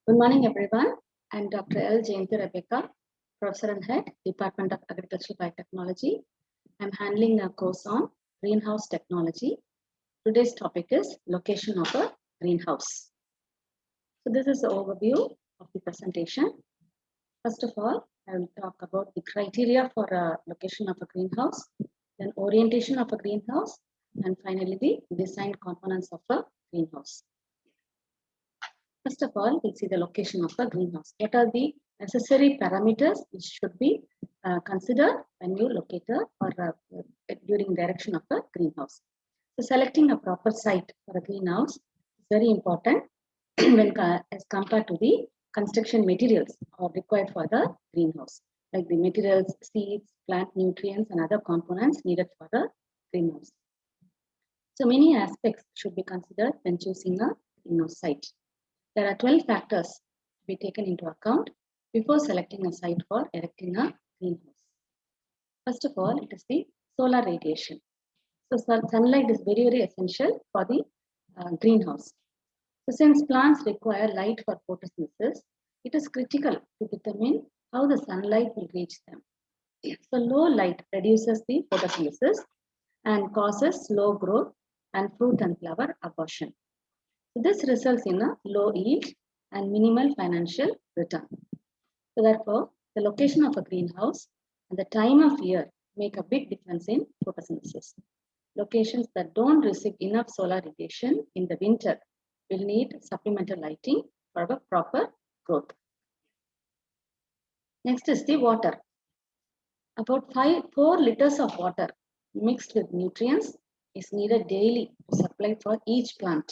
Good morning, everyone. I'm Dr. L. Jayanti Rebecca, Professor and Head, Department of Agricultural Biotechnology. I'm handling a course on greenhouse technology. Today's topic is location of a greenhouse. So this is the overview of the presentation. First of all, I will talk about the criteria for a location of a greenhouse, then orientation of a greenhouse, and finally the design components of a greenhouse. First of all, we'll see the location of the greenhouse. What are the necessary parameters which should be considered when you locate or during the erection of a greenhouse? So selecting a proper site for a greenhouse is very important when as compared to the construction materials required for the greenhouse, like the materials, seeds, plant nutrients, and other components needed for the greenhouse. So many aspects should be considered when choosing a greenhouse site. There are 12 factors to be taken into account before selecting a site for erecting a greenhouse. First of all, it is the solar radiation. So sunlight is very, very essential for the greenhouse. So since plants require light for photosynthesis, it is critical to determine how the sunlight will reach them. So low light reduces the photosynthesis and causes slow growth and fruit and flower abortion. This results in a low yield and minimal financial return. So therefore, the location of a greenhouse and the time of year make a big difference in photosynthesis. Locations that don't receive enough solar radiation in the winter will need supplemental lighting for a proper growth. Next is the water. About 4 liters of water mixed with nutrients is needed daily to supply for each plant.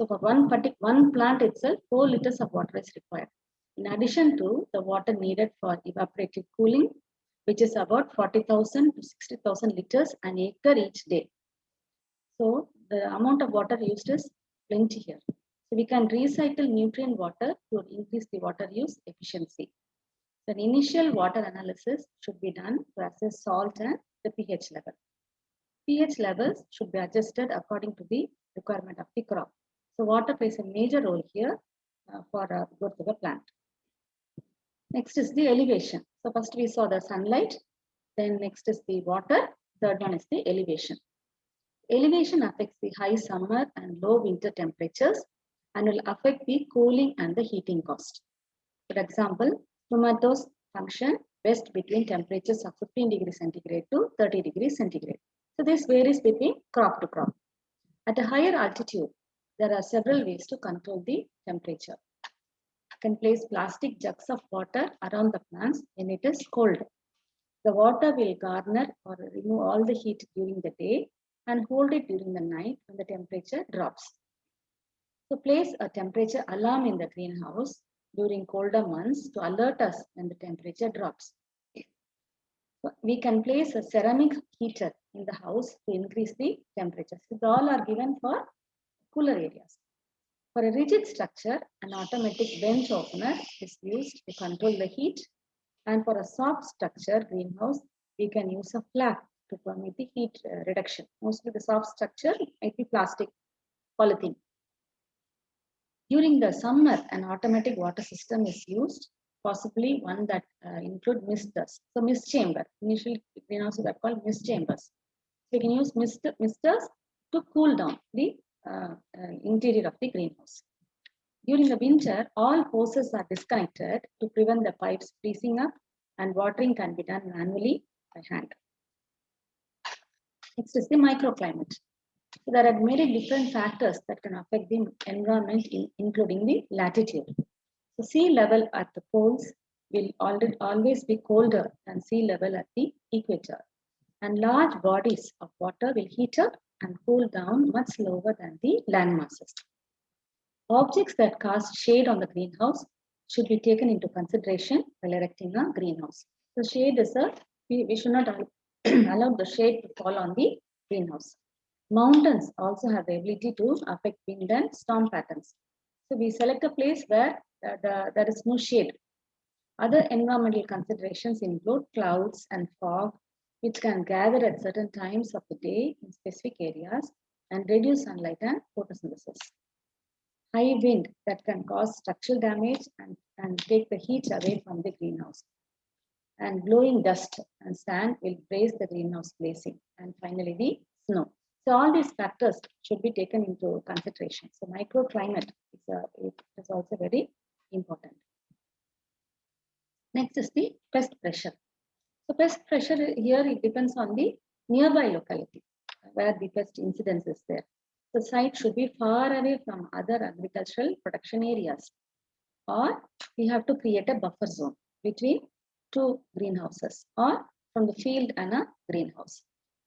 So for one plant itself, 4 liters of water is required. In addition to the water needed for evaporative cooling, which is about 40,000 to 60,000 liters an acre each day. So the amount of water used is plenty here. So we can recycle nutrient water to increase the water use efficiency. So an initial water analysis should be done to assess salt and the pH level. pH levels should be adjusted according to the requirement of the crop. So water plays a major role here for growth of the plant. Next is the elevation. So first we saw the sunlight, then next is the water, third one is the elevation. Elevation affects the high summer and low winter temperatures and will affect the cooling and the heating cost. For example, tomatoes function best between temperatures of 15 degrees centigrade to 30 degrees centigrade. So this varies between crop to crop. At a higher altitude, there are several ways to control the temperature. You can place plastic jugs of water around the plants when it is cold. The water will garner or remove all the heat during the day and hold it during the night when the temperature drops. So place a temperature alarm in the greenhouse during colder months to alert us when the temperature drops. We can place a ceramic heater in the house to increase the temperature. So all are given for cooler areas. For a rigid structure, an automatic bench opener is used to control the heat. And for a soft structure greenhouse, we can use a flap to permit the heat reduction. Mostly the soft structure might be plastic, polythene. During the summer, an automatic water system is used, possibly one that include misters. So mist chamber, initially greenhouses are called mist chambers. We can use misters to cool down the interior of the greenhouse. During the winter, all hoses are disconnected to prevent the pipes freezing up and watering can be done manually by hand. Next is the microclimate. So there are many different factors that can affect the environment, including the latitude. So sea level at the poles will always be colder than sea level at the equator. And large bodies of water will heat up and cool down much slower than the land masses. Objects that cast shade on the greenhouse should be taken into consideration while erecting a greenhouse. So shade is we should not allow the shade to fall on the greenhouse. Mountains also have the ability to affect wind and storm patterns. So we select a place where there is no shade. Other environmental considerations include clouds and fog, which can gather at certain times of the day in specific areas and reduce sunlight and photosynthesis. high wind that can cause structural damage and take the heat away from the greenhouse. And blowing dust and sand will raise the greenhouse glazing. And finally, the snow. So all these factors should be taken into consideration. So microclimate is also very important. Next is the pest pressure. So pest pressure here, it depends on the nearby locality where the pest incidence is there. The site should be far away from other agricultural production areas, or we have to create a buffer zone between two greenhouses or from the field and a greenhouse.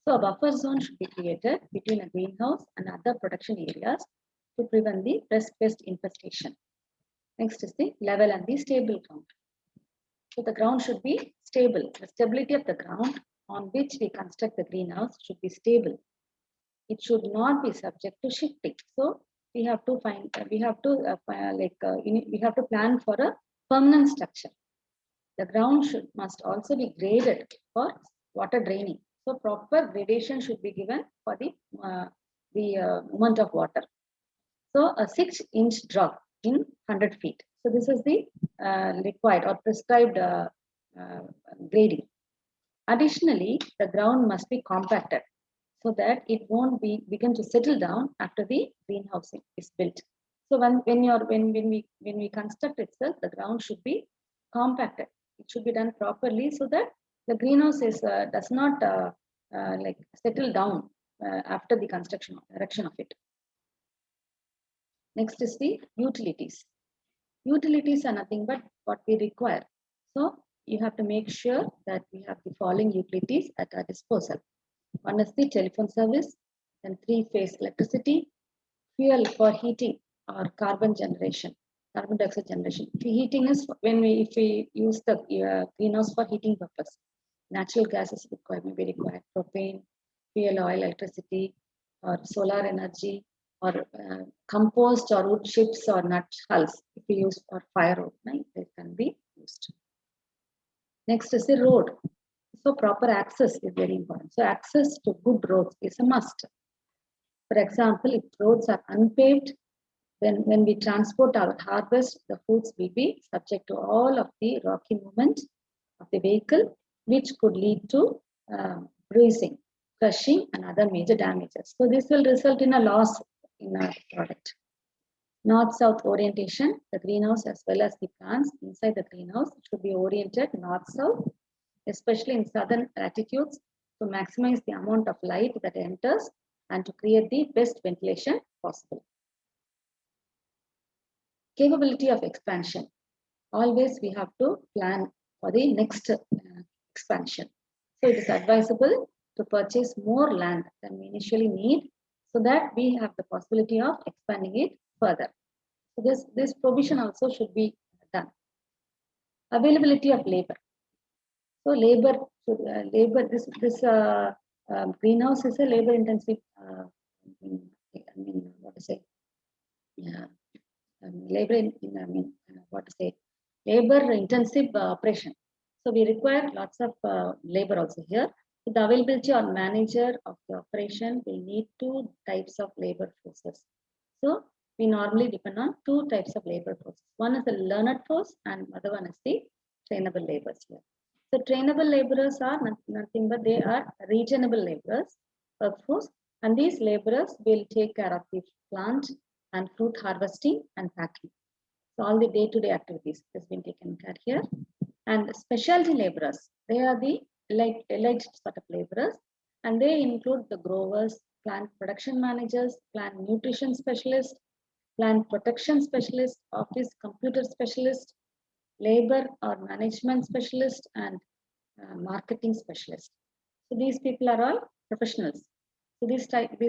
So a buffer zone should be created between a greenhouse and other production areas to prevent the pest infestation. Next is the level and the stable ground. So the ground should be stable. The stability of the ground on which we construct the greenhouse should be stable. It should not be subject to shifting. So we have to we have to plan for a permanent structure. The ground must also be graded for water draining. So proper gradation should be given for the movement of water. So a 6-inch drop in 100 feet. So this is the required or prescribed grading. Additionally, the ground must be compacted so that it won't begin to settle down after the greenhouse is built. So when we construct itself, the ground should be compacted. It should be done properly so that the greenhouse does not settle down after the erection of it. Next is the utilities. Utilities are nothing but what we require. So you have to make sure that we have the following utilities at our disposal. One is the telephone service, then 3-phase electricity, fuel for heating or carbon dioxide generation. Heating is if we use the greenhouse for heating purpose. Natural gas is may be required, propane, fuel oil, electricity, or solar energy, or compost or wood chips or nut hulls. If we use for firewood, they can be used. Next is the road. So proper access is very important. So access to good roads is a must. For example, if roads are unpaved, then when we transport our harvest, the foods will be subject to all of the rocky movement of the vehicle, which could lead to bruising, crushing, and other major damages. So this will result in a loss in our product. North-south orientation, the greenhouse as well as the plants inside the greenhouse should be oriented north-south, especially in southern latitudes, to maximize the amount of light that enters and to create the best ventilation possible. Capability of expansion. Always we have to plan for the next expansion. So it is advisable to purchase more land than we initially need so that we have the possibility of expanding it further. So this provision also should be done. Availability of labor. So this greenhouse is a labor intensive. Labor intensive operation. So we require lots of labor also here. So the availability or manager of the operation will need 2 types of labor forces. So we normally depend on 2 types of labor forces. One is the learned force and other one is the trainable laborers here. So trainable laborers are nothing but they are regenerable laborers workforce, and these laborers will take care of the plant and fruit harvesting and packing. So all the day-to-day activities has been taken care here. And specialty laborers, they are the elite sort of laborers, and they include the growers, plant production managers, plant nutrition specialists, plant protection specialists, office computer specialists, labor or management specialists, and marketing specialists. So these people are all professionals. So this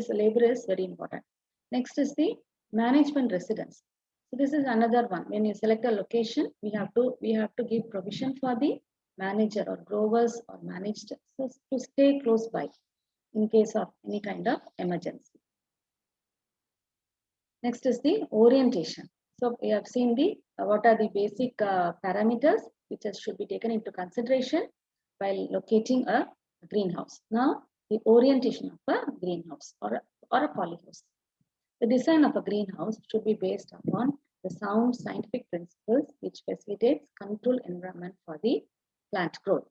labor is very important. Next is the management residence. So this is another one. When you select a location, we have to give provision for the manager or growers or managed to stay close by in case of any kind of emergency. Next is the orientation. So we have seen what are the basic parameters which should be taken into consideration while locating a greenhouse. Now the orientation of a greenhouse or a polyhouse. The design of a greenhouse should be based upon the sound scientific principles which facilitates control environment for the plant growth.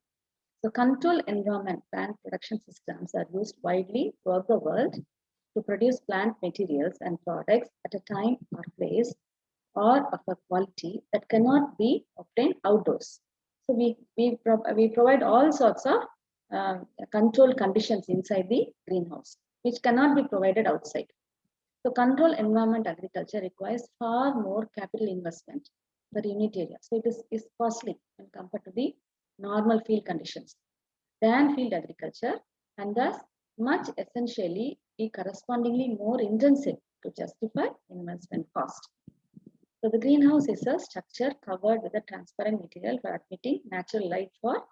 So control environment plant production systems are used widely throughout the world to produce plant materials and products at a time or place or of a quality that cannot be obtained outdoors. So we provide all sorts of control conditions inside the greenhouse, which cannot be provided outside. So control environment agriculture requires far more capital investment per unit area. So it is costly when compared to the normal field conditions than field agriculture, and thus much essentially be correspondingly more intensive to justify investment cost. So the greenhouse is a structure covered with a transparent material for admitting natural light for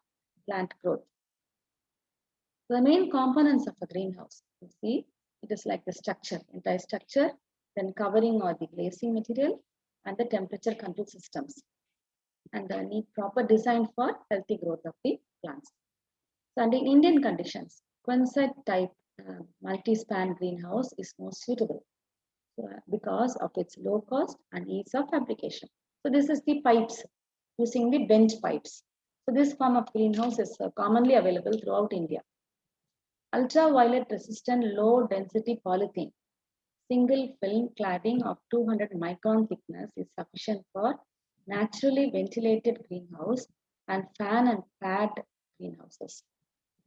plant growth. So the main components of a greenhouse, you see, it is like the structure, entire structure, then covering or the glazing material, and the temperature control systems, and the need proper design for healthy growth of the plants. So under Indian conditions, quonset type multi-span greenhouse is most suitable because of its low cost and ease of application. So this is the pipes, using the bent pipes. So this form of greenhouse is commonly available throughout India. Ultraviolet resistant low density polythene, single film cladding of 200 micron thickness is sufficient for naturally ventilated greenhouse and fan and pad greenhouses.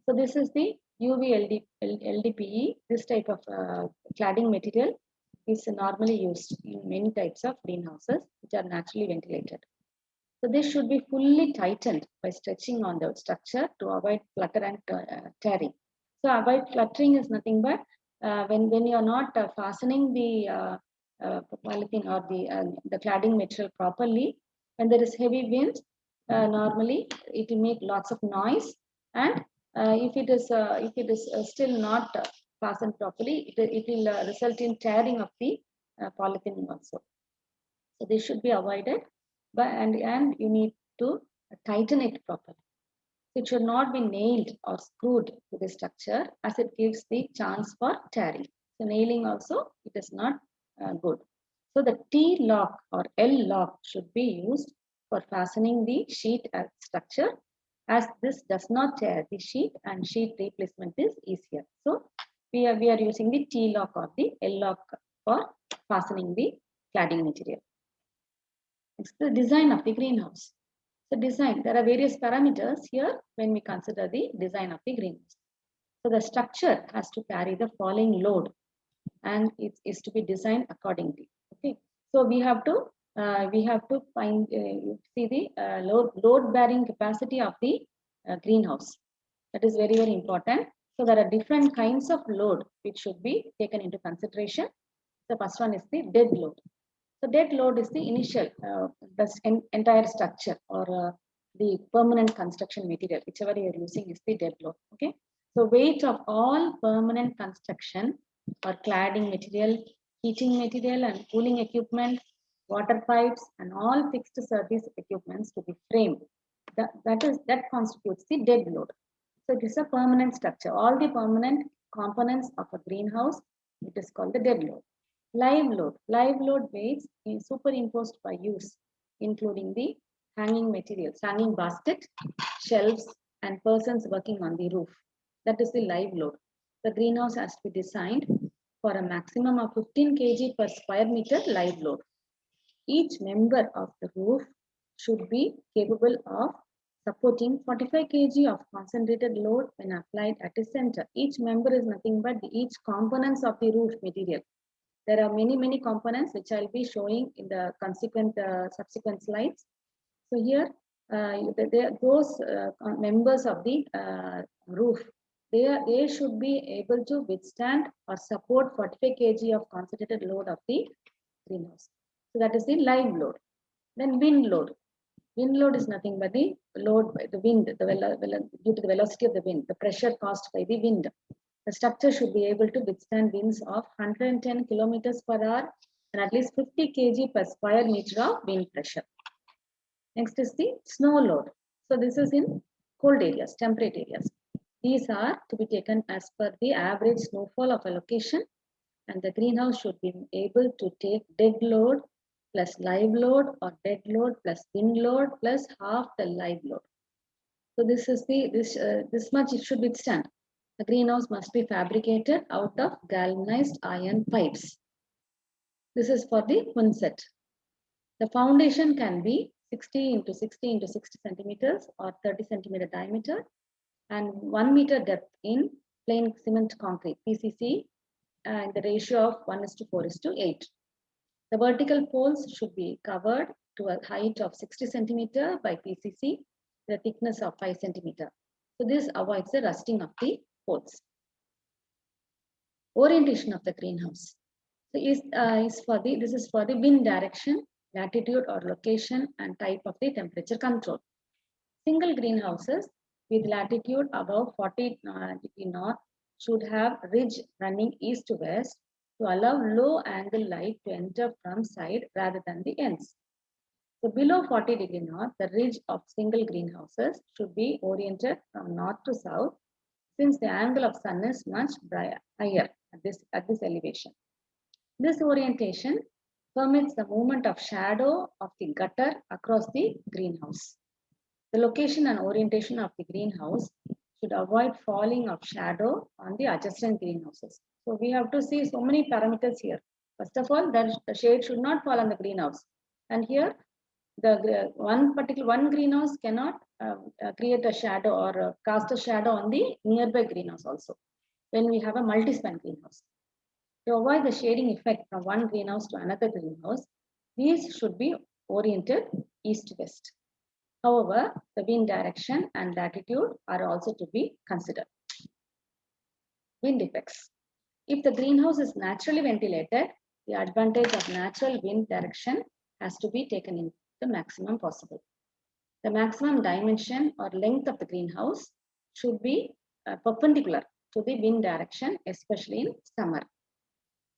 So this is the UV LDPE. This type of cladding material is normally used in many types of greenhouses which are naturally ventilated. So this should be fully tightened by stretching on the structure to avoid flutter and tearing. So avoid fluttering is nothing but when you are not fastening the polythene or the cladding material properly, when there is heavy wind, normally it will make lots of noise, and if it is still not fastened properly, it will result in tearing of the polythene also. So this should be avoided, and you need to tighten it properly. It should not be nailed or screwed to the structure, as it gives the chance for tearing. So nailing also, it is not good. So the T lock or L lock should be used for fastening the sheet structure, as this does not tear the sheet and sheet replacement is easier. So we are using the T lock or the L lock for fastening the cladding material. Next, the design of the greenhouse. So design, there are various parameters here when we consider the design of the greenhouse. So the structure has to carry the following load, and it is to be designed accordingly. Okay, so we have to find see the load bearing capacity of the greenhouse. That is very important. So there are different kinds of load which should be taken into consideration. The first one is the dead load. So dead load is the initial, the entire structure or the permanent construction material, whichever you are using is the dead load. Okay. So weight of all permanent construction or cladding material, heating material and cooling equipment, water pipes and all fixed service equipments to be framed. That constitutes the dead load. So it is a permanent structure. All the permanent components of a greenhouse, it is called the dead load. Live load weights is superimposed by use, including the hanging materials, hanging basket, shelves, and persons working on the roof. That is the live load. The greenhouse has to be designed for a maximum of 15 kg per square meter live load. Each member of the roof should be capable of supporting 45 kg of concentrated load when applied at the center. Each member is nothing but each components of the roof material. There are many components which I'll be showing in the subsequent slides. So here, those members of the roof, they should be able to withstand or support 45 kg of concentrated load of the greenhouse. So that is the live load. Then wind load. Wind load is nothing but the load by the wind, due to the velocity of the wind, the pressure caused by the wind. The structure should be able to withstand winds of 110 kilometers per hour and at least 50 kg per square meter of wind pressure. Next is the snow load. So this is in cold areas, temperate areas. These are to be taken as per the average snowfall of a location And the greenhouse should be able to take dead load plus live load or dead load plus wind load plus half the live load. So this is this much it should withstand. The greenhouse must be fabricated out of galvanized iron pipes. This is for the Quonset. The foundation can be 60 into 60 into 60 centimeters or 30 centimeter diameter and 1 meter depth in plain cement concrete, PCC, and the ratio of 1:4:8. The vertical poles should be covered to a height of 60 centimeter by PCC, the thickness of 5 centimeter. So this avoids the rusting of the poles. Orientation of the greenhouse. So this is for the wind direction, latitude or location, and type of the temperature control. Single greenhouses with latitude above 40 degree north should have ridge running east to west to allow low angle light to enter from side rather than the ends. So below 40 degree north, the ridge of single greenhouses should be oriented from north to south since the angle of sun is much higher at this elevation. This orientation permits the movement of shadow of the gutter across the greenhouse. The location and orientation of the greenhouse should avoid falling of shadow on the adjacent greenhouses. So we have to see so many parameters here. First of all, the shade should not fall on the greenhouse. And here, the one greenhouse cannot create a shadow or cast a shadow on the nearby greenhouse also, when we have a multi-span greenhouse. To avoid the shading effect from one greenhouse to another greenhouse, these should be oriented east-west. However, the wind direction and latitude are also to be considered. Wind effects. If the greenhouse is naturally ventilated, the advantage of natural wind direction has to be taken in the maximum possible. The maximum dimension or length of the greenhouse should be perpendicular to the wind direction, especially in summer.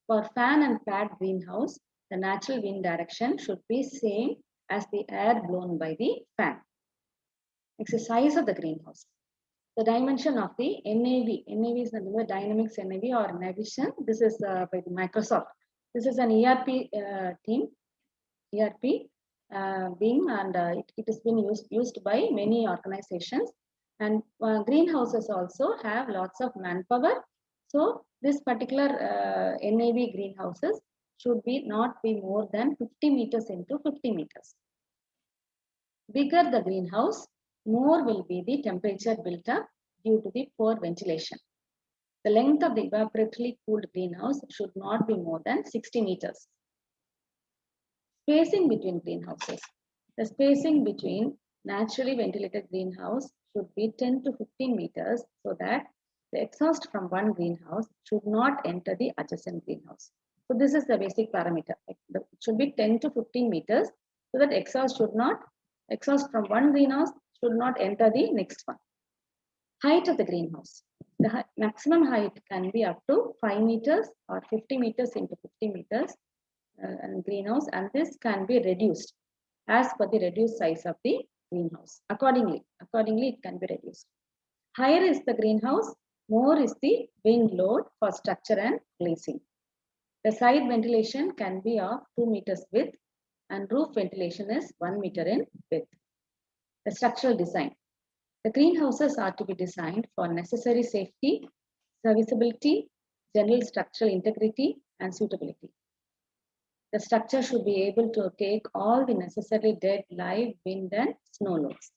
For fan and pad greenhouse, the natural wind direction should be same as the air blown by the fan. Next is size of the greenhouse. The dimension of the NAV. NAV is the Dynamics NAV or Navision. This is by the Microsoft. This is an ERP team, ERP being, and it has been used by many organizations. And greenhouses also have lots of manpower. So this particular NAV greenhouses should not be more than 50 meters into 50 meters. Bigger the greenhouse, more will be the temperature built up due to the poor ventilation. The length of the evaporatively cooled greenhouse should not be more than 60 meters. Spacing between greenhouses. The spacing between naturally ventilated greenhouse should be 10 to 15 meters so that the exhaust from one greenhouse should not enter the adjacent greenhouse. So this is the basic parameter. It should be 10 to 15 meters so that exhaust from one greenhouse should not enter the next one. Height of the greenhouse. The maximum height can be up to 5 meters or 50 meters into 50 meters and greenhouse, and this can be reduced as per the reduced size of the greenhouse. Accordingly it can be reduced. Higher is the greenhouse, more is the wind load for structure and glazing. The side ventilation can be of 2 meters width and roof ventilation is 1 meter in width. The structural design. The greenhouses are to be designed for necessary safety, serviceability, general structural integrity, and suitability. The structure should be able to take all the necessary dead, live, wind, and snow loads.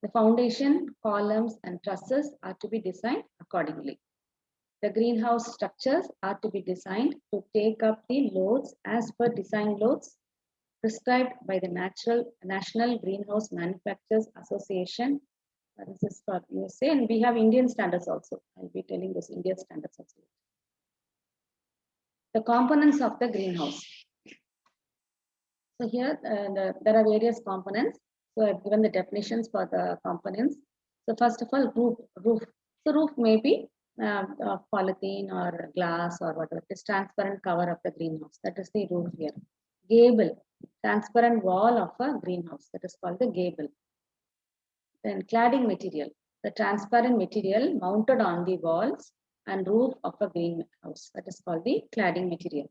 The foundation, columns, and trusses are to be designed accordingly. The greenhouse structures are to be designed to take up the loads as per design loads prescribed by the National Greenhouse Manufacturers Association. This is for USA, and we have Indian standards also. I'll be telling those Indian standards also. The components of the greenhouse. So here there are various components. So I've given the definitions for the components. So first of all, roof. So roof may be of polythene or glass or whatever. It is transparent cover of the greenhouse. That is the roof here. Gable, transparent wall of a greenhouse. That is called the gable. Then cladding material. The transparent material mounted on the walls and roof of a greenhouse. That is called the cladding material.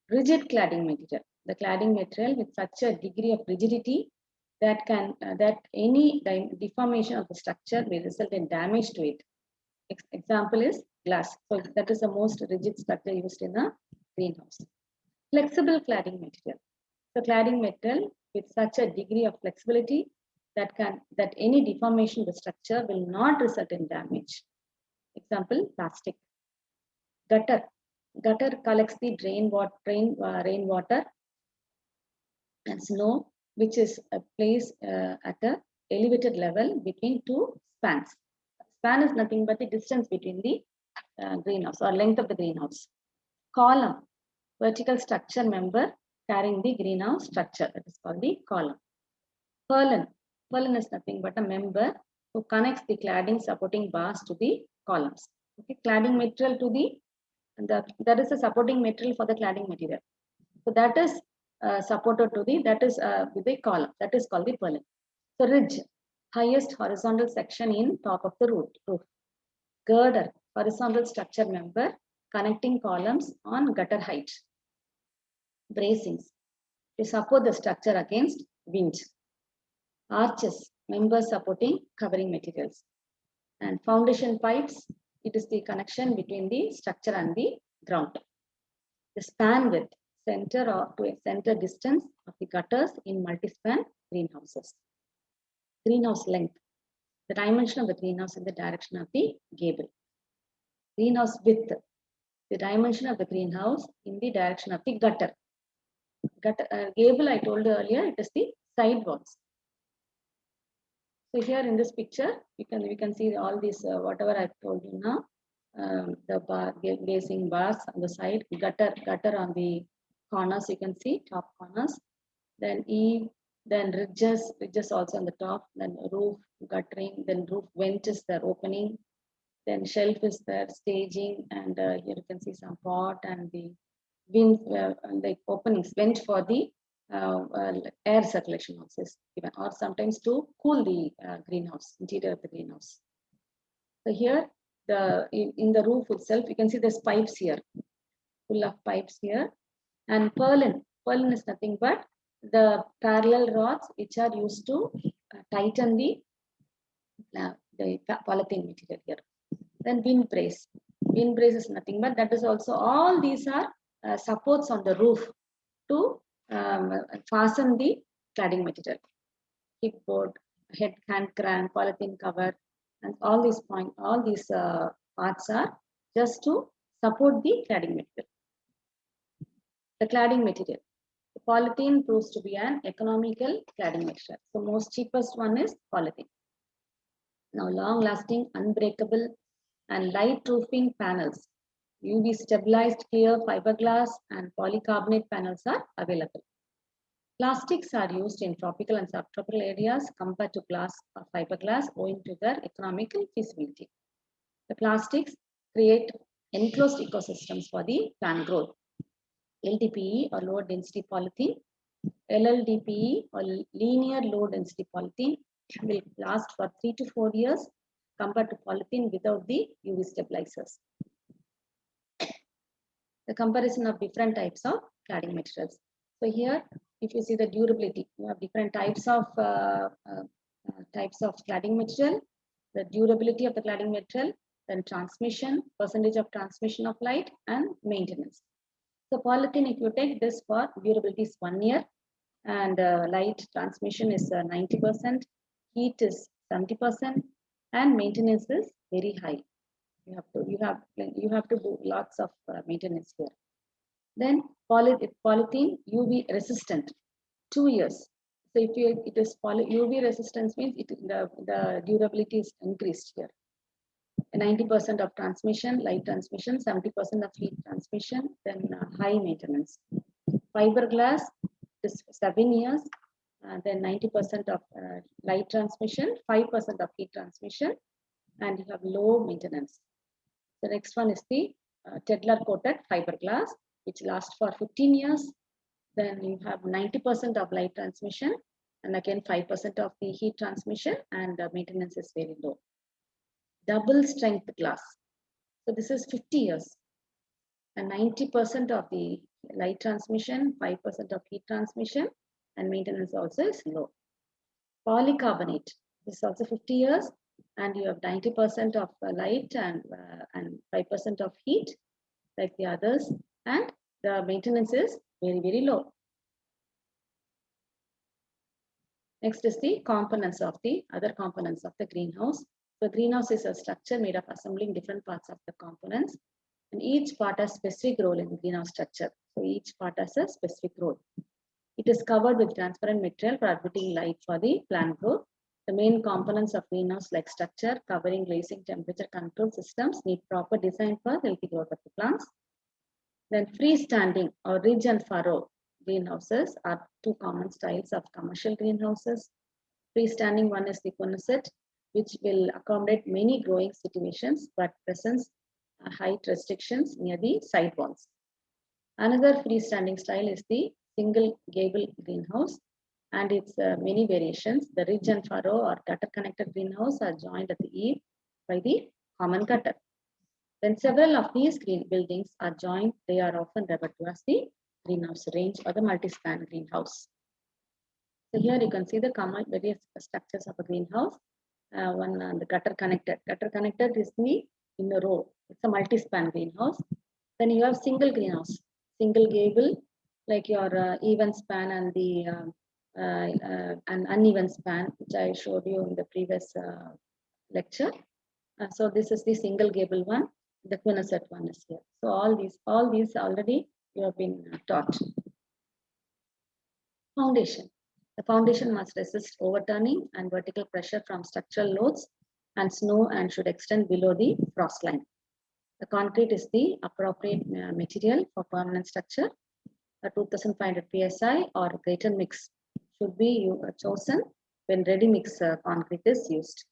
Rigid cladding material. The cladding material with such a degree of rigidity that any deformation of the structure may result in damage to it. Example is glass. So that is the most rigid structure used in a greenhouse. Flexible cladding material. So cladding material with such a degree of flexibility that any deformation of the structure will not result in damage. Example, plastic. Gutter. Gutter collects the rainwater and snow, which is placed at a elevated level between two spans. Span is nothing but the distance between the greenhouse or length of the greenhouse. Column, vertical structure member carrying the greenhouse structure. That is called the column. Purlin. Purlin is nothing but a member who connects the cladding supporting bars to the columns. Okay, cladding material to that is the supporting material for the cladding material. So that is supported to with a column. That is called the purlin. So ridge, highest horizontal section in top of the roof. Girder, horizontal structure member connecting columns on gutter height. Bracings, to support the structure against wind. Arches, members supporting covering materials. And foundation pipes, it is the connection between the structure and the ground. The span width, center or to a center distance of the gutters in multi-span greenhouses. Greenhouse length, the dimension of the greenhouse in the direction of the gable. Greenhouse width, the dimension of the greenhouse in the direction of the gutter. Gable, I told you earlier, it is the side walls. So here in this picture, we can see all these whatever I've told you now. The glazing bars on the side, gutter on the corners, you can see top corners. Then eave, then ridges also on the top. Then roof guttering, then roof vent is there opening. Then shelf is there, staging, and here you can see some pot and the wind and the openings vent for the air circulation also is given, or sometimes to cool the greenhouse, interior of the greenhouse. So here, in the roof itself, you can see there's pipes here, full of pipes here. And purlin is nothing but the parallel rods which are used to tighten the polythene material here. Then wind brace. Wind brace is nothing but that is also all these are supports on the roof to fasten the cladding material. Kickboard, hand crank, polythene cover, and all these parts are just to support the cladding material. The cladding material. The polythene proves to be an economical cladding material. So most cheapest one is polythene. Now long-lasting, unbreakable, and light roofing panels, UV stabilized clear fiberglass and polycarbonate panels are available. Plastics are used in tropical and subtropical areas compared to glass or fiberglass owing to their economical feasibility. The plastics create enclosed ecosystems for the plant growth. LDPE or low density polythene, LLDPE or linear low density polythene will last for 3 to 4 years compared to polythene without the UV stabilizers. The comparison of different types of cladding materials. So here, if you see the durability, you have different types of cladding material, the durability of the cladding material, then transmission, percentage of transmission of light, and maintenance. So polythene, if you take this for durability is 1 year, and light transmission is 90%, heat is 70%, and maintenance is very high. You have to do lots of maintenance here. Then polythene UV resistant, 2 years. So if it is UV resistance means the durability is increased here. 90% of transmission, light transmission, 70% of heat transmission, then high maintenance. Fiberglass is 7 years, then 90% of light transmission, 5% of heat transmission, and you have low maintenance. The next one is the Tedlar coated fiberglass, which lasts for 15 years. Then you have 90% of light transmission, and again 5% of the heat transmission, and maintenance is very low. Double strength glass. So this is 50 years. And 90% of the light transmission, 5% of heat transmission, and maintenance also is low. Polycarbonate, this is also 50 years, and you have 90% of light and 5% of heat, like the others, and the maintenance is very, very low. Next is the components of the other components of the greenhouse. The greenhouse is a structure made of assembling different parts of the components, and each part has specific role in the greenhouse structure. So each part has a specific role. It is covered with transparent material for admitting light for the plant growth. The main components of greenhouse like structure, covering, glazing, temperature control systems need proper design for healthy growth of the plants. Then freestanding or ridge and furrow greenhouses are two common styles of commercial greenhouses. Freestanding one is the concept, which will accommodate many growing situations but presents height restrictions near the side walls. Another freestanding style is the single gable greenhouse, and its many variations. The ridge and furrow or gutter connected greenhouse are joined at the eave by the common gutter. When several of these green buildings are joined, they are often referred to as the greenhouse range or the multi-span greenhouse. So here you can see the common various structures of a greenhouse. One the gutter connected. Gutter connected is the in a row. It's a multi-span greenhouse. Then you have single greenhouse, single gable, like your even span and the an uneven span, which I showed you in the previous lecture. So this is the single gable one. The quinset one is here. So all these already you have been taught. Foundation. The foundation must resist overturning and vertical pressure from structural loads and snow and should extend below the frost line. The concrete is the appropriate material for permanent structure. A 2500 psi or greater mix should be chosen when ready mix concrete is used.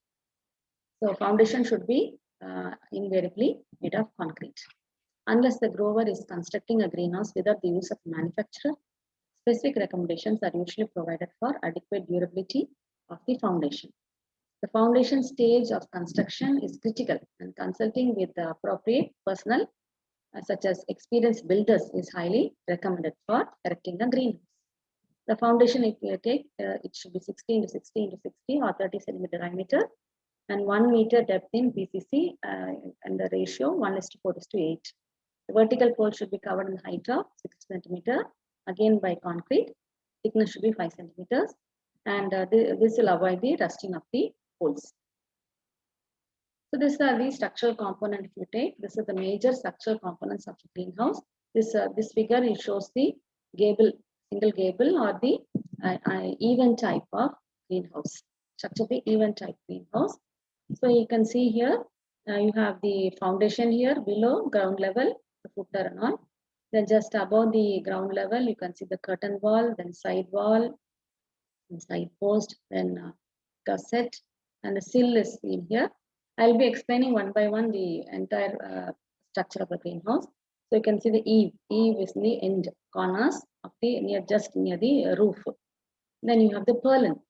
So foundation should be invariably made of concrete. Unless the grower is constructing a greenhouse without the use of manufacturer, specific recommendations are usually provided for adequate durability of the foundation. The foundation stage of construction is critical, and consulting with the appropriate personnel, such as experienced builders, is highly recommended for erecting a greenhouse. The foundation, if you take, it should be 60 into 60 into 60 or 30 centimeter diameter, and 1 meter depth in PCC, and the ratio 1:4:8. The vertical pole should be covered in height of 6 centimeter, again by concrete. Thickness should be 5 centimeters, and this will avoid the rusting of the poles. So these are the structural component. If you take, this is the major structural components of the greenhouse. This figure, it shows the gable, single gable or the even type of greenhouse. Structure the even type greenhouse. So you can see here, you have the foundation here below ground level, the footer and all. Then just above the ground level, you can see the curtain wall, then side wall, and side post, then gusset, and the sill is in here. I'll be explaining one by one the entire structure of the greenhouse. So you can see the eave. Eave is in the end corners of the just near the roof. Then you have the purlin.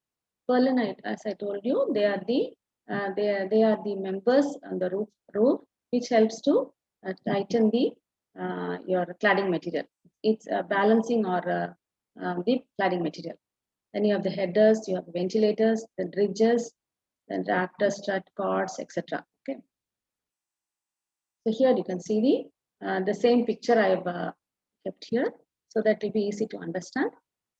Purlin, as I told you, they are the members on the roof, which helps to tighten the your cladding material. It's balancing or the cladding material. Then you have the headers, you have the ventilators, the ridges, then rafters, strut, cords, etc. Okay. So here you can see the same picture I have kept here, so that it will be easy to understand.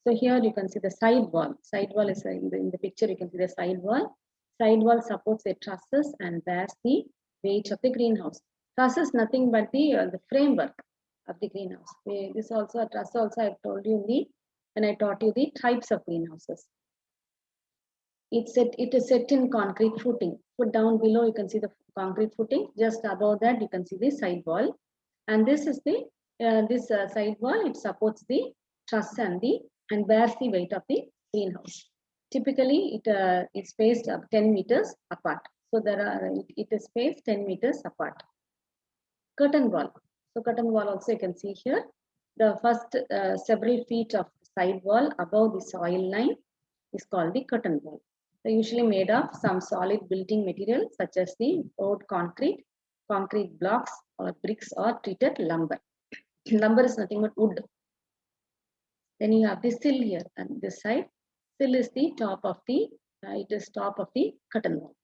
So here you can see the side wall. Side wall is in the picture. You can see the side wall. Side wall supports the trusses and bears the weight of the greenhouse. Truss is nothing but the framework of the greenhouse. This also a truss. Also, I told you when I taught you the types of greenhouses. It is set in concrete footing. Put down below, you can see the concrete footing. Just above that, you can see the side wall. And this is the side wall. It supports the truss and bears the weight of the greenhouse. Typically, it is spaced up 10 meters apart. So it is spaced 10 meters apart. Curtain wall. So curtain wall also you can see here. The first several feet of side wall above the soil line is called the curtain wall. They're usually made of some solid building material such as the poured concrete concrete blocks or bricks or treated lumber. Lumber is nothing but wood. Then you have the sill here and this side. Sill is the top of the, it is top of the curtain wall.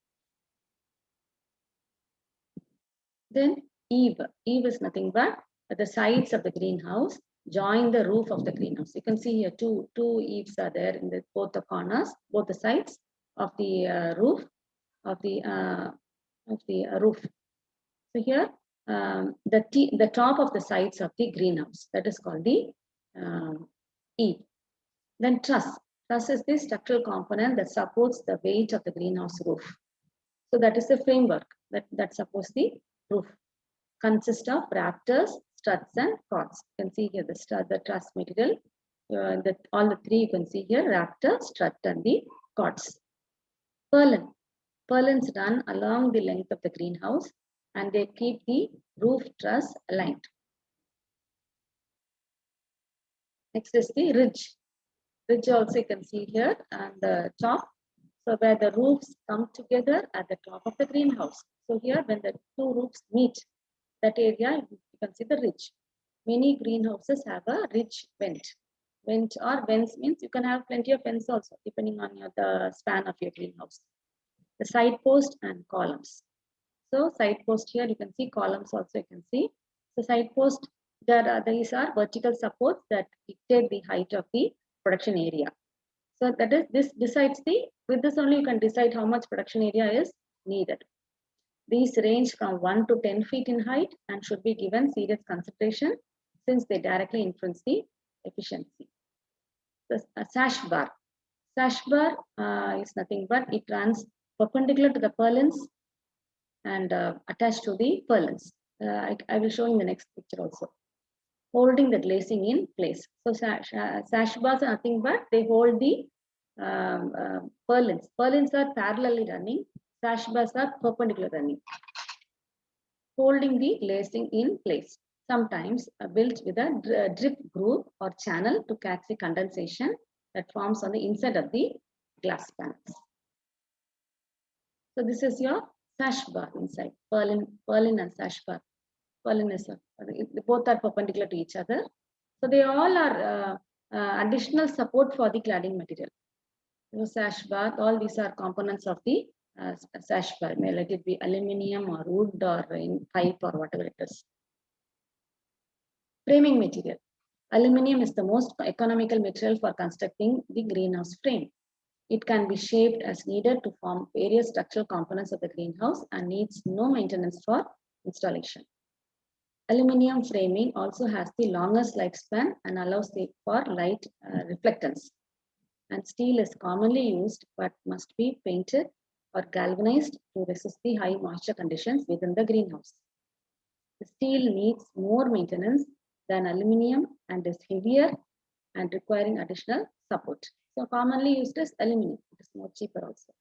Then eave. Eave is nothing but the sides of the greenhouse join the roof of the greenhouse. You can see here two eaves are there in both the corners, both the sides of the roof of the roof. So here the top of the sides of the greenhouse, that is called the eave. Then truss. Truss is the structural component that supports the weight of the greenhouse roof. So that is the framework that supports the roof. Consists of rafters, struts, and cords. You can see here the truss material. All the three you can see here: rafter, strut, and the cords. Purlin. Purlins run along the length of the greenhouse, and they keep the roof truss aligned. Next is the ridge. Ridge also you can see here and the top. So where the roofs come together at the top of the greenhouse. So here when the two roofs meet, that area you can see the ridge. Many greenhouses have a ridge vent. Vent or vents means you can have plenty of vents also depending on the span of your greenhouse. The side post and columns. So side post here you can see, columns also you can see. The side post, these are vertical supports that dictate the height of the production area. So that is this decides with this only you can decide how much production area is needed. These range from 1 to 10 feet in height and should be given serious consideration since they directly influence the efficiency. The sash bar. Sash bar is nothing but it runs perpendicular to the purlins and attached to the purlins. I will show in the next picture also. Holding the glazing in place. So sash bars are nothing but they hold the purlins. Purlins are parallelly running. Sash bars are perpendicular running. Holding the glazing in place. Sometimes built with a drip groove or channel to catch the condensation that forms on the inside of the glass panels. So this is your sash bar inside. Purlin and sash bar. Purlin is both are perpendicular to each other. So they all are additional support for the cladding material. Sash bar, all these are components of the sash bar. Let it be aluminium or wood or in pipe or whatever it is. Framing material. Aluminium is the most economical material for constructing the greenhouse frame. It can be shaped as needed to form various structural components of the greenhouse and needs no maintenance for installation. Aluminium framing also has the longest lifespan and allows for light reflectance. And steel is commonly used but must be painted or galvanized to resist the high moisture conditions within the greenhouse. The steel needs more maintenance than aluminium and is heavier and requiring additional support. So commonly used as aluminium. It is more cheaper also.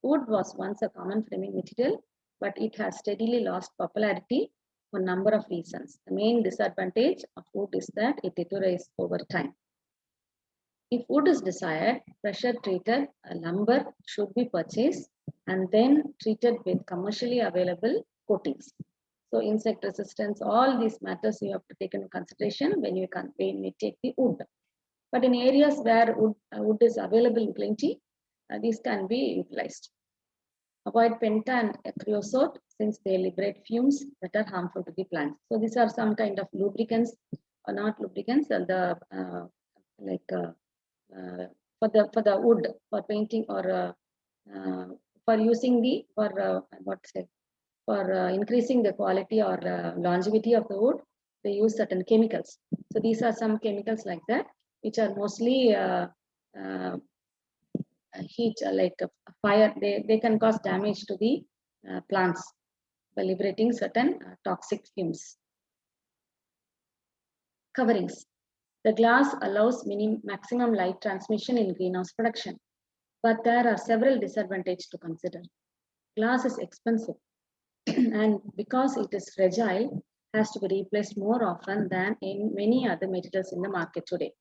Wood was once a common framing material, but it has steadily lost popularity for a number of reasons. The main disadvantage of wood is that it deteriorates over time. If wood is desired, pressure-treated lumber should be purchased and then treated with commercially available coatings. So insect resistance, all these matters you have to take into consideration when you take the wood. But in areas where wood is available in plenty, these can be utilized. Avoid penta and creosote since they liberate fumes that are harmful to the plant. So these are some kind of lubricants, or not lubricants, and for the wood, for painting or for using for increasing the quality or longevity of the wood, they use certain chemicals. So these are some chemicals like that, which are mostly heat, like fire. They can cause damage to the plants by liberating certain toxic fumes. Coverings. The glass allows maximum light transmission in greenhouse production, but there are several disadvantages to consider. Glass is expensive and because it is fragile, has to be replaced more often than in many other materials in the market today.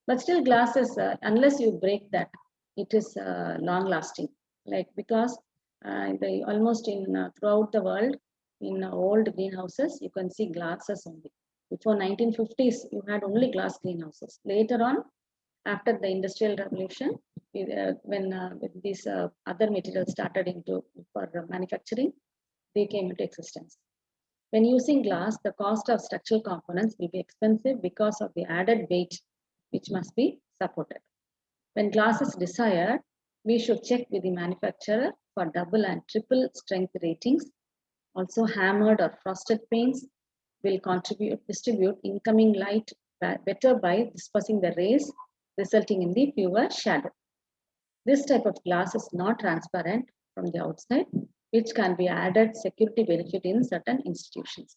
But still glass is, unless you break that, it is long lasting. Like because almost in throughout the world, in old greenhouses, you can see glasses only. Before 1950s, you had only glass greenhouses. Later on, after the Industrial Revolution, when these other materials started into for manufacturing, they came into existence. When using glass, the cost of structural components will be expensive because of the added weight, which must be supported. When glass is desired, we should check with the manufacturer for double and triple strength ratings. Also, hammered or frosted paints will distribute incoming light better by dispersing the rays, resulting in the fewer shadow. This type of glass is not transparent from the outside, which can be added security benefit in certain institutions.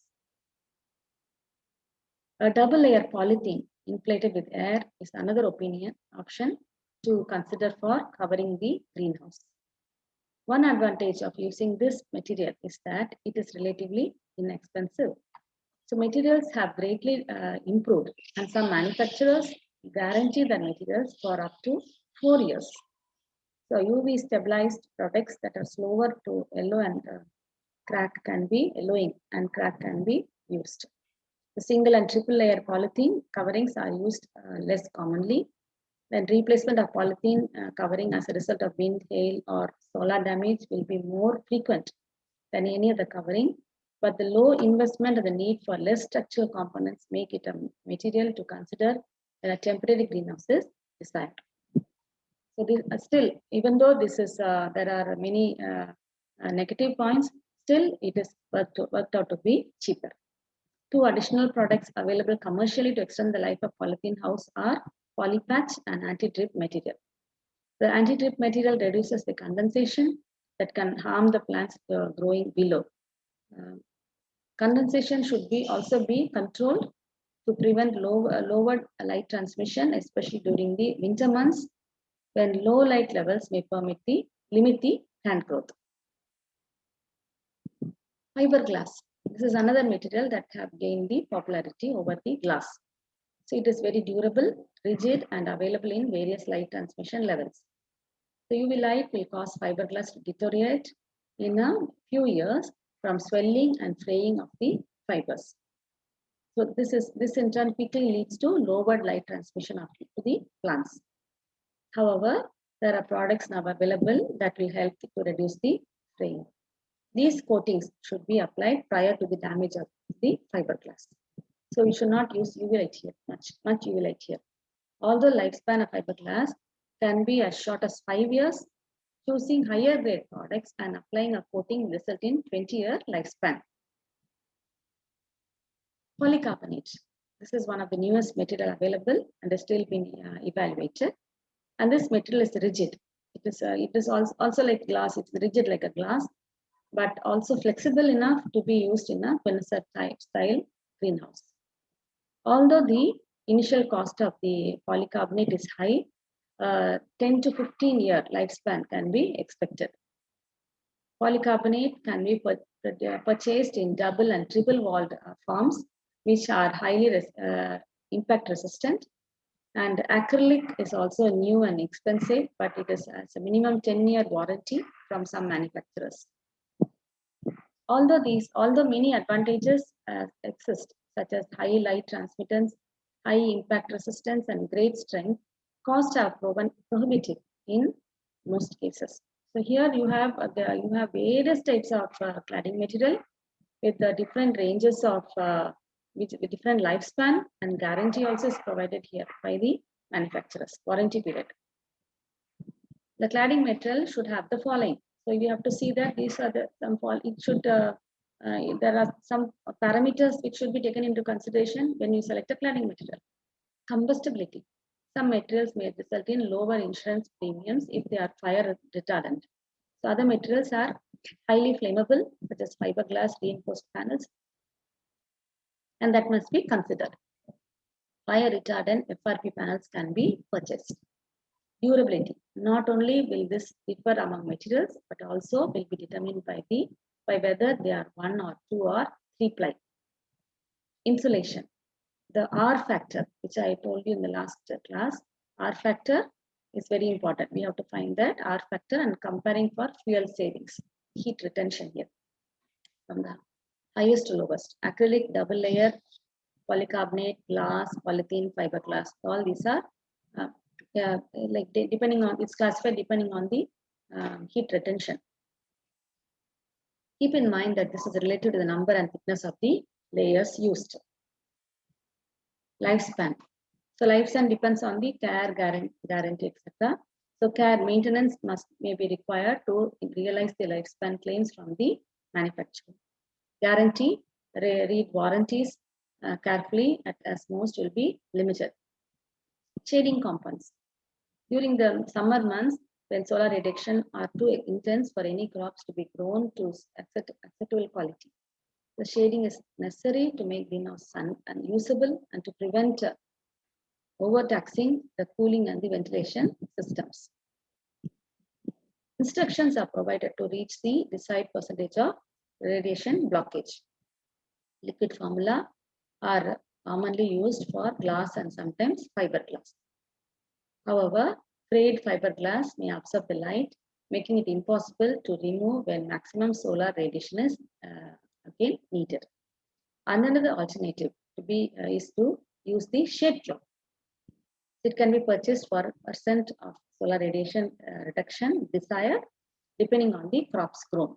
A double layer polythene inflated with air is another option to consider for covering the greenhouse. One advantage of using this material is that it is relatively inexpensive. So materials have greatly improved, and some manufacturers guarantee the materials for up to 4 years. So UV stabilized products that are slower to yellow and yellowing and crack can be used. The single and triple layer polythene coverings are used less commonly. Then replacement of polythene covering as a result of wind, hail, or solar damage will be more frequent than any other covering. But the low investment and the need for less structural components make it a material to consider when a temporary greenhouse is designed. So still, even though this is there are many negative points, still it is worked out to be cheaper. Two additional products available commercially to extend the life of polythene house are polypatch and anti-drip material. The anti-drip material reduces the condensation that can harm the plants growing below. Condensation should also be controlled to prevent lower light transmission, especially during the winter months when low light levels may limit the plant growth. Fiberglass. This is another material that have gained the popularity over the glass. So it is very durable, rigid, and available in various light transmission levels. The UV light will cause fiberglass to deteriorate in a few years from swelling and fraying of the fibers. So this in turn quickly leads to lowered light transmission to the plants. However, there are products now available that will help to reduce the fraying. These coatings should be applied prior to the damage of the fiberglass. So we should not use UV light here, much UV light here. Although lifespan of fiberglass can be as short as 5 years, choosing higher grade products and applying a coating result in 20-year lifespan. Polycarbonate. This is one of the newest material available and is still being evaluated. And this material is rigid. It is also like glass. It's rigid like a glass, but also flexible enough to be used in a furniture type style greenhouse. Although the initial cost of the polycarbonate is high, 10 to 15-year lifespan can be expected. Polycarbonate can be purchased in double and triple walled forms, which are highly impact resistant. And acrylic is also new and expensive, but it has a minimum 10-year warranty from some manufacturers. Although many advantages exist, such as high light transmittance, high impact resistance, and great strength, costs are proven prohibitive in most cases. So here you have various types of cladding material with different ranges of with different lifespan, and guarantee also is provided here by the manufacturers, warranty period. The cladding material should have the following. So you have to see that these are there are some parameters which should be taken into consideration when you select a cladding material. Combustibility. Some materials may result in lower insurance premiums if they are fire retardant. So other materials are highly flammable, such as fiberglass reinforced panels, and that must be considered. Fire retardant FRP panels can be purchased. Durability. Not only will this differ among materials, but also will be determined by whether they are 1 or 2 or 3 ply. Insulation. The R factor, which I told you in the last class, R factor is very important. We have to find that R factor and comparing for fuel savings, heat retention here. highest to lowest. Acrylic, double layer, polycarbonate, glass, polythene, fiberglass. All these are like depending on, it's classified depending on the heat retention. Keep in mind that this is related to the number and thickness of the layers used. Lifespan. So lifespan depends on the care, guarantee, etc. So care maintenance may be required to realize the lifespan claims from the manufacturer. Guarantee, read warranties carefully, as most will be limited. Shading compounds. During the summer months, when solar radiation are too intense for any crops to be grown to acceptable quality, the shading is necessary to make greenhouse sun unusable and to prevent overtaxing the cooling and the ventilation systems. Instructions are provided to reach the desired percentage of radiation blockage. Liquid formula are commonly used for glass and sometimes fiberglass. However, frayed fiberglass may absorb the light, making it impossible to remove when maximum solar radiation is again needed. Another alternative is to use the shade cloth. It can be purchased for % of solar radiation reduction desired depending on the crops grown.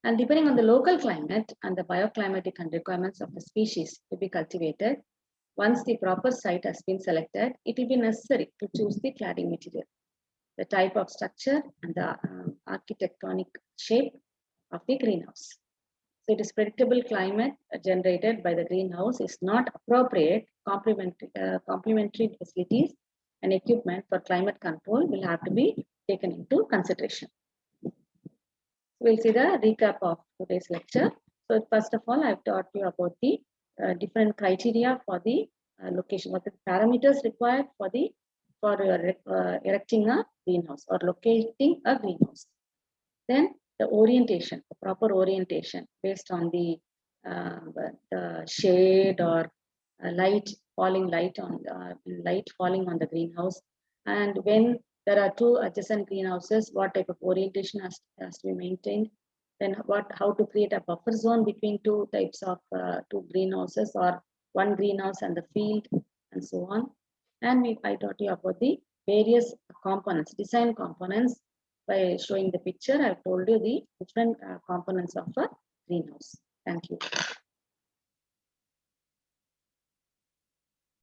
And depending on the local climate and the bioclimatic and requirements of the species to be cultivated, once the proper site has been selected, it will be necessary to choose the cladding material, the type of structure, and the architectonic shape of the greenhouse. So it is predictable climate generated by the greenhouse is not appropriate. Complementary facilities and equipment for climate control will have to be taken into consideration. We'll see the recap of today's lecture. So first of all, I've taught you about the different criteria for the location, what the parameters required for erecting a greenhouse or locating a greenhouse. Then the orientation, the proper orientation based on the shade or light falling on the greenhouse, and when there are two adjacent greenhouses, what type of orientation has to be maintained. Then how to create a buffer zone between two types of two greenhouses or one greenhouse and the field, and so on. And I taught you about the various components, design components. By showing the picture, I've told you the different components of a greenhouse. Thank you.